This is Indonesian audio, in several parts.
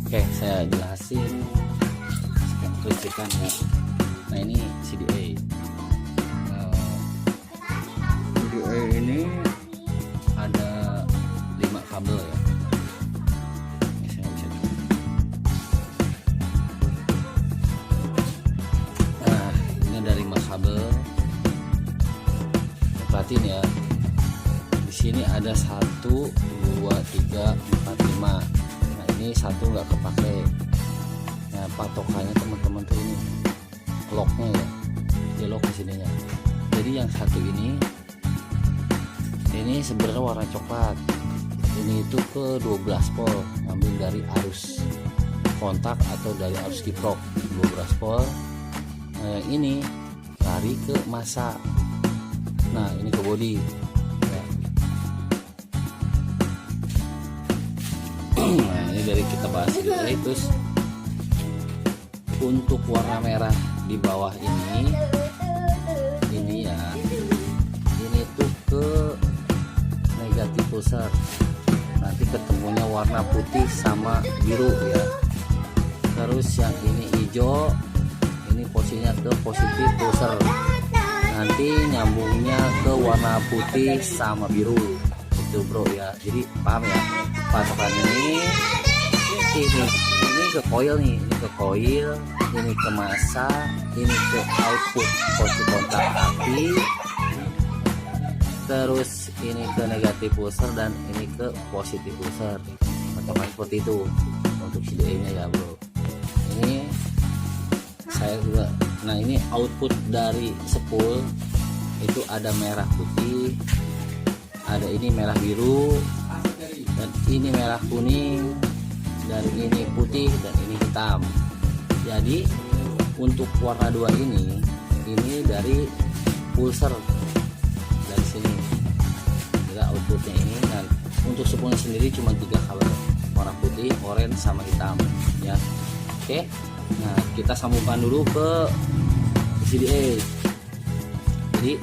Oke, saya jelasin kelistrikan ya. Nah, ini CDA. CDA ini ada 5 kabel ya. Ini saya bisa coba. Nah, ini ada 5 kabel. Perhatiin ya. Di sini ada 1, 2, 3, 4, 5. Ini satu nggak kepake. Nah, patokannya teman-teman tuh ini locknya ya, di lock ke sininya. Jadi yang satu ini sebenarnya warna coklat. Ini itu ke 12 volt, ngambil dari arus kontak atau dari arus kiprok 12 volt. Nah, ini lari ke massa. Nah, ini ke body. Nah, ini dari kita bahas gitu. Terus untuk warna merah di bawah ini ya, ini tuh ke negatif pulsar. Nanti ketemunya warna putih sama biru ya. Terus yang ini hijau, ini posisinya ke positif pulsar. Nanti nyambungnya ke warna putih sama biru. Itu bro ya. Jadi paham ya? Patokan ini ke coil nih, ini ke coil, ini ke massa, ini ke output posisi kontak api, terus ini ke negatif pulsar dan ini ke positif pulsar. Patokan seperti itu untuk CDA nya ya bro. Ini saya juga. Nah, ini output dari spool itu ada merah putih, ada ini merah biru, dan ini merah kuning, dan ini putih, dan ini hitam. Jadi untuk warna 2 ini dari pulsar dari sini. Jadi outputnya ini. Dan untuk spoolnya sendiri cuma 3 color, warna putih, oranye, sama hitam ya. Oke. Nah, kita sambungkan dulu ke CDA. Jadi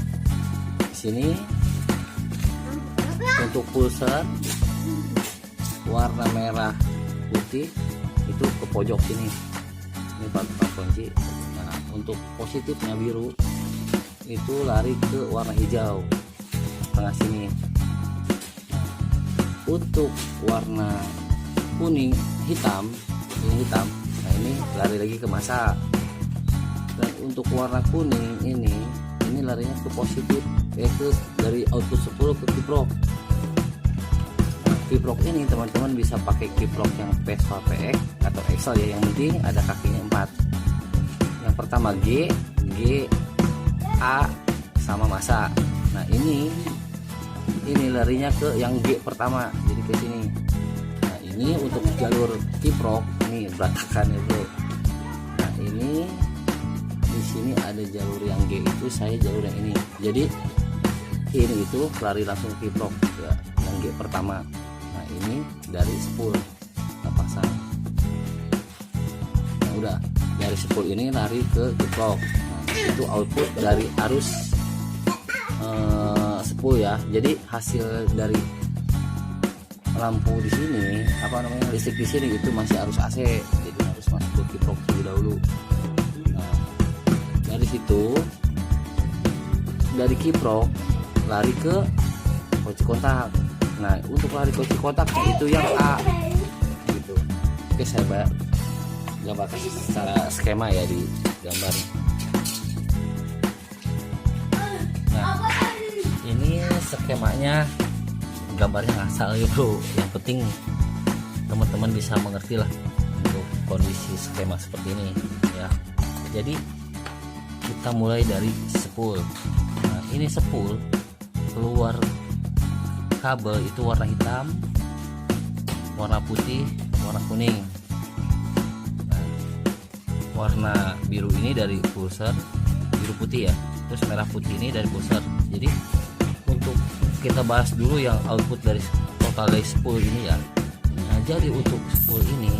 di sini untuk pulsar warna merah putih itu ke pojok sini. Ini patokan kunci. Nah, untuk positifnya biru itu lari ke warna hijau tengah sini. Nah, untuk warna kuning hitam, ini hitam. Nah, ini lari lagi ke massa. Dan untuk warna kuning ini larinya ke positif, yaitu dari output 10 ke kiprok. Kiprok ini teman-teman bisa pakai kiprok yang Vespa PX atau Excel ya, yang penting ada kakinya 4. Yang pertama G, A sama massa. Nah, ini larinya ke yang G pertama, jadi ke sini. Nah, ini untuk jalur kiprok ini berantakan ya bro. Nah, ini di sini ada jalur yang G, itu saya jalur yang ini. Jadi ini itu lari langsung kiprok ya, yang G pertama. Ini dari spool kita pasang. Nah, udah dari spool ini lari ke kiprok. Nah, itu output dari arus spool ya. Jadi hasil dari lampu di sini, listrik di sini itu masih arus AC. Jadi harus masuk ke kiprok terlebih dahulu. Nah, dari situ, dari kiprok lari ke kunci kontak. Nah, untuk lari kunci kontaknya itu yang A gitu. Oke, saya gambarkan secara skema ya di gambar. Nah, ini skemanya, gambarnya ngasal ya bro. Yang penting teman-teman bisa mengerti lah untuk kondisi skema seperti ini ya. Jadi kita mulai dari spool. Nah, ini spool keluar kabel itu warna hitam, warna putih, warna kuning. Nah, warna biru ini dari pulsar, biru putih ya. Terus merah putih ini dari pulsar. Jadi untuk kita bahas dulu yang output dari total dari spool ini ya. Nah, jadi untuk spool ini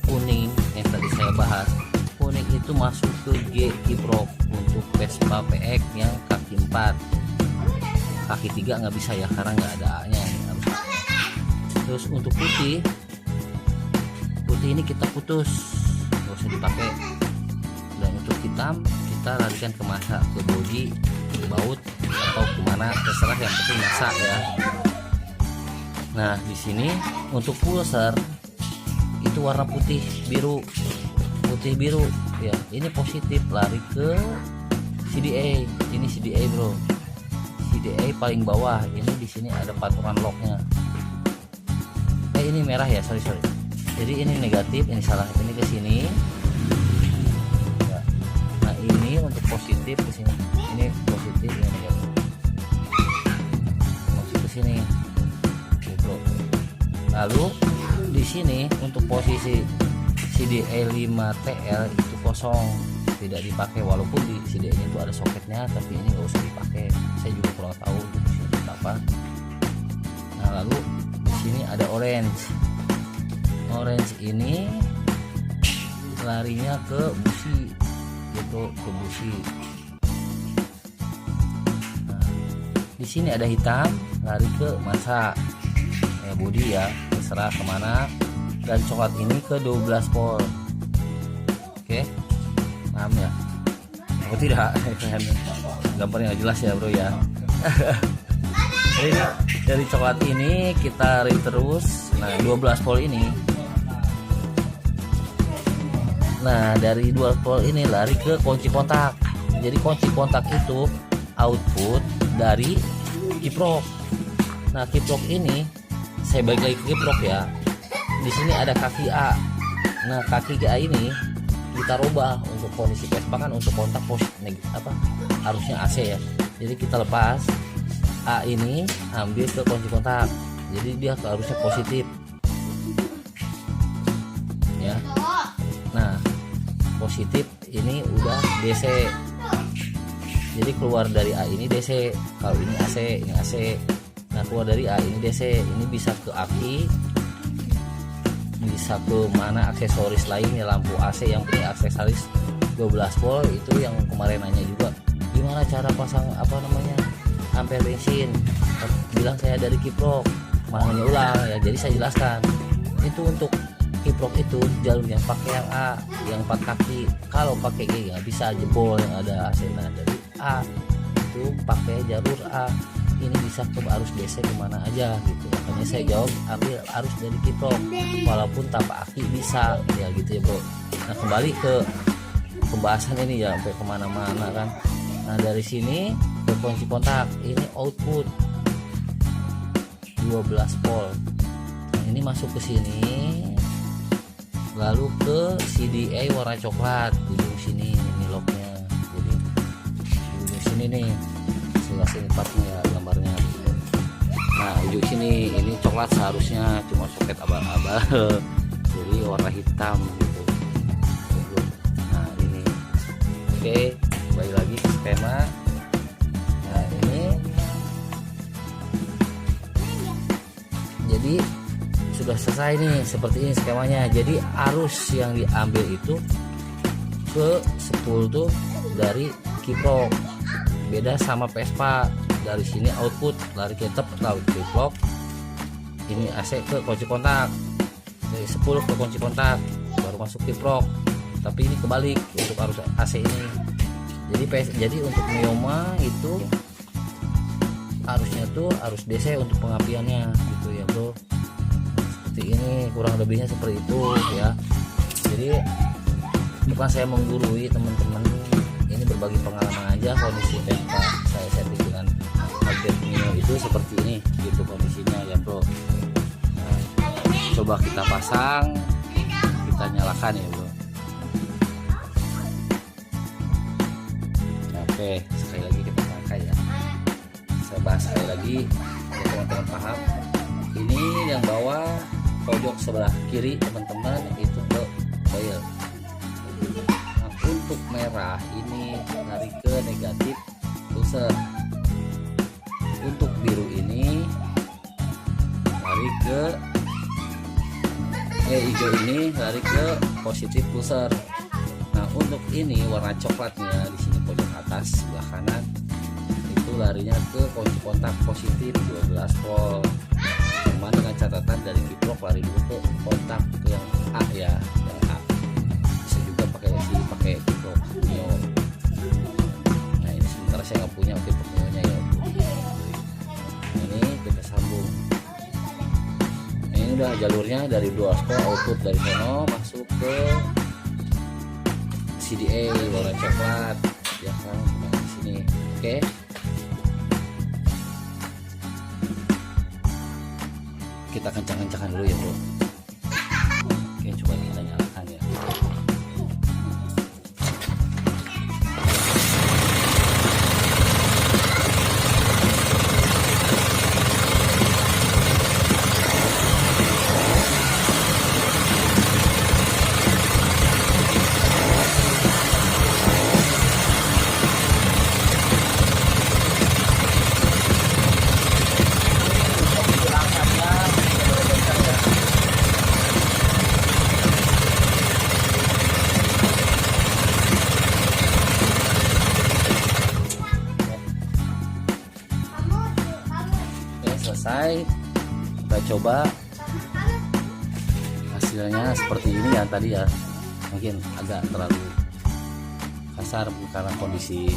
kuning yang tadi saya bahas, kuning itu masuk ke G kiprok untuk Vespa PX yang kaki 4. Kaki 3 nggak bisa ya karena nggak ada A nya. Terus untuk putih seperti ini kita putus, nggak usah dipakai. Dan untuk hitam kita larikan ke masa, ke bodi, ke baut atau kemana terserah, yang penting masa ya. Nah di sini untuk pulser itu warna putih biru ya. Ini positif, lari ke CDA. Ini CDA bro, CDA paling bawah. Ini di sini ada patokan locknya. Ini merah ya, sorry. Jadi ini negatif, ini salah, ini ke sini. Nah ini untuk positif ke sini, ini positif, ini negatif. Masuk ke sini. Bro. Lalu di sini untuk posisi CDA 5TL itu kosong, tidak dipakai, walaupun di CDA nya itu ada soketnya, tapi ini nggak usah dipakai. Saya juga kurang tahu untuk sini apa. Nah lalu di sini ada orange ini larinya ke busi gitu, ke busi. Nah, di sini ada hitam lari ke masa bodi ya, terserah kemana. Dan coklat ini ke 12 volt. Oke, paham ya? Aku tidak, gambarnya nggak jelas ya bro ya. Jadi dari coklat ini kita read terus. Nah 12 volt ini, nah dari 12 volt ini lari ke kunci kontak. Jadi kunci kontak itu output dari kiprok. Nah kiprok ini saya balik lagi ke kiprok ya. Di sini ada kaki A. Nah kaki A ini kita rubah untuk kondisi Vespa kan untuk kontak harusnya AC ya. Jadi kita lepas A ini, ambil ke kunci kontak. Jadi dia harusnya positif ya. Nah positif ini udah DC. Jadi keluar dari A ini DC. Kalau ini AC, ini AC. Nah keluar dari A ini DC. Ini bisa ke aki, bisa ke mana aksesoris lainnya, lampu AC yang punya aksesoris 12 volt itu yang kemarin nanya juga gimana cara pasang ampere bensin, bilang saya dari kiprok, malah nanya ulang ya. Jadi saya jelaskan itu untuk kiprok itu jalurnya pakai yang A, yang 4 kaki. Kalau pakai G nggak bisa, jebol yang ada AC. Nah dari A itu pakai jalur A, ini bisa ke arus DC kemana aja gitu. Makanya saya jawab ambil arus dari kiprok, walaupun tanpa aki bisa ya gitu ya bro. Nah kembali ke pembahasan ini ya, sampai kemana-mana kan. Nah dari sini ke kunci kontak, ini output 12 volt. Nah, ini masuk ke sini, lalu ke CDA warna coklat di ujung sini, ini locknya. Jadi di ujung sini nih, sebelah sini partnya ya gambarnya. Nah ujung sini ini coklat, seharusnya cuma soket abal-abal, jadi warna hitam gitu. Nah ini oke, kembali lagi ke skema. Nah ini jadi sudah selesai nih, seperti ini skemanya. Jadi arus yang diambil itu ke 10 tuh dari kiprok, beda sama Vespa. Dari sini output lari ke kiprok, ini AC ke kunci kontak, dari 10 ke kunci kontak baru masuk kiprok. Tapi ini kebalik untuk arus AC ini. Jadi untuk Mioma itu arusnya tuh arus DC untuk pengapiannya gitu ya bro. Seperti ini kurang lebihnya seperti itu ya. Jadi bukan saya menggurui teman-teman, ini berbagi pengalaman aja. Kondisi Vespa saya setting dengan update Mio itu seperti ini gitu kondisinya ya bro. Nah, coba kita pasang, kita nyalakan ya bro. Oke, sekali lagi kita pakai ya. Saya bahas sekali lagi biar teman-teman paham. Ini yang bawah pojok sebelah kiri teman-teman itu ke coil. Nah, untuk merah ini lari ke negatif pulser. Untuk biru ini lari ke hijau ini lari ke positif pulser. Nah untuk ini warna coklatnya di sini pojok atas sebelah kanan itu larinya ke kunci kontak positif 12 volt. cuman dengan catatan dari kiprok lari dulu ke kontak ke yang A ya, yang A. Bisa juga pakai kiprok Mio. Nah ini sementara saya nggak punya kiprok Mio-nya ya. Ini kita sambung. Nah, ini udah jalurnya dari Duasco, output dari sono masuk ke CDA warna coklat ya kan, di sini. Oke. Kita kencang-kencangkan dulu ya bro. Oke, coba kita nyalakan ya. Selesai, kita coba hasilnya seperti ini ya. Tadi ya mungkin agak terlalu kasar karena kondisi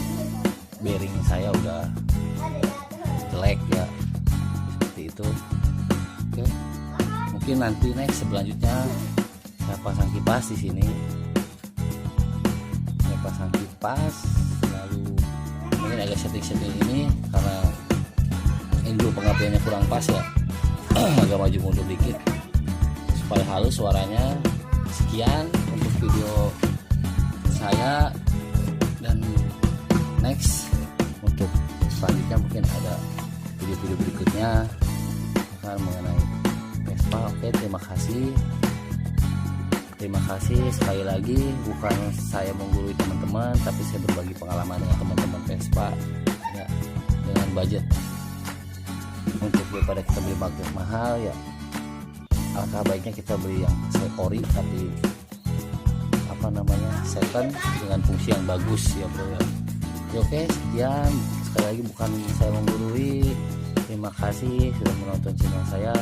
bearing saya udah jelek ya, seperti itu. Oke, mungkin nanti next selanjutnya saya pasang kipas di sini. Saya pasang kipas, lalu mungkin agak setting ini karena ini dulu pengapiannya kurang pas ya. Agak maju mundur dikit supaya halus suaranya. Sekian untuk video saya, dan next untuk selanjutnya mungkin ada video-video berikutnya akan mengenai Vespa. Oke, terima kasih sekali lagi. Bukan saya menggurui teman-teman, tapi saya berbagi pengalaman dengan teman-teman Vespa ya, dengan budget. Untuk daripada kita beli bagus mahal ya, alangkah baiknya kita beli yang ori tapi second dengan fungsi yang bagus ya bro ya. Oke, sekian sekali lagi, bukan saya menggurui. Terima kasih sudah menonton channel saya.